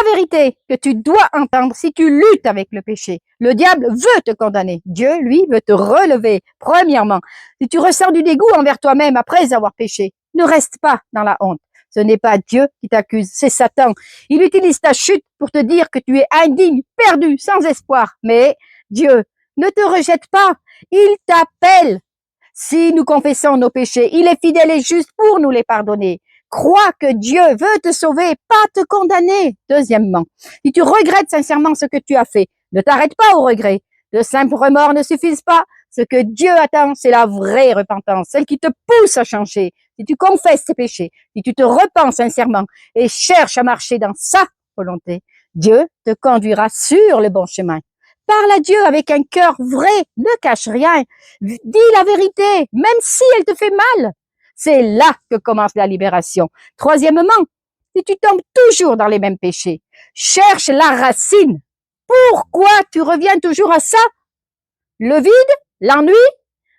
vérité que tu dois entendre si tu luttes avec le péché. Le diable veut te condamner. Dieu, lui, veut te relever. Premièrement, si tu ressens du dégoût envers toi-même après avoir péché, ne reste pas dans la honte. Ce n'est pas Dieu qui t'accuse, c'est Satan. Il utilise ta chute pour te dire que tu es indigne, perdu, sans espoir. Mais Dieu ne te rejette pas. Il t'appelle. Si nous confessons nos péchés, il est fidèle et juste pour nous les pardonner. Crois que Dieu veut te sauver, pas te condamner. Deuxièmement, si tu regrettes sincèrement ce que tu as fait, ne t'arrête pas au regret. De simples remords ne suffisent pas. Ce que Dieu attend, c'est la vraie repentance, celle qui te pousse à changer. Si tu confesses tes péchés, si tu te repens sincèrement et cherches à marcher dans sa volonté, Dieu te conduira sur le bon chemin. Parle à Dieu avec un cœur vrai, ne cache rien. Dis la vérité, même si elle te fait mal. C'est là que commence la libération. Troisièmement, si tu tombes toujours dans les mêmes péchés, cherche la racine. Pourquoi tu reviens toujours à ça? Le vide, l'ennui,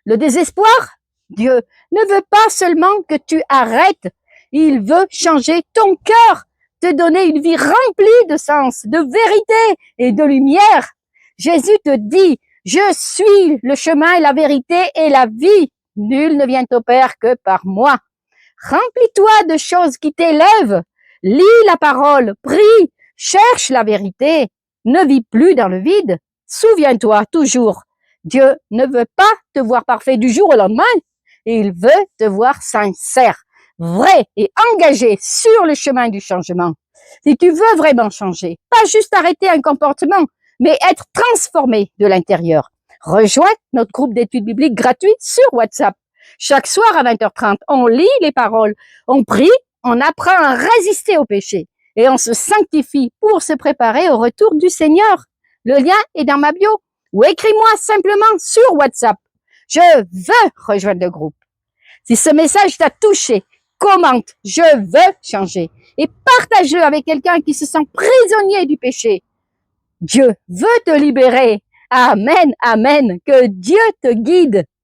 le désespoir? Dieu ne veut pas seulement que tu arrêtes, il veut changer ton cœur, te donner une vie remplie de sens, de vérité et de lumière. Jésus te dit, je suis le chemin, la vérité et la vie. Nul ne vient au Père que par moi. Remplis-toi de choses qui t'élèvent. Lis la parole, prie, cherche la vérité. Ne vis plus dans le vide. Souviens-toi toujours, Dieu ne veut pas te voir parfait du jour au lendemain. Il veut te voir sincère, vrai et engagé sur le chemin du changement. Si tu veux vraiment changer, pas juste arrêter un comportement, mais être transformé de l'intérieur, rejoins notre groupe d'études bibliques gratuit sur WhatsApp. Chaque soir à 20h30, on lit les paroles, on prie, on apprend à résister au péché et on se sanctifie pour se préparer au retour du Seigneur. Le lien est dans ma bio ou écris-moi simplement sur WhatsApp. Je veux rejoindre le groupe. Si ce message t'a touché, commente « Je veux changer » et partage-le avec quelqu'un qui se sent prisonnier du péché. Dieu veut te libérer. Amen, amen. Que Dieu te guide.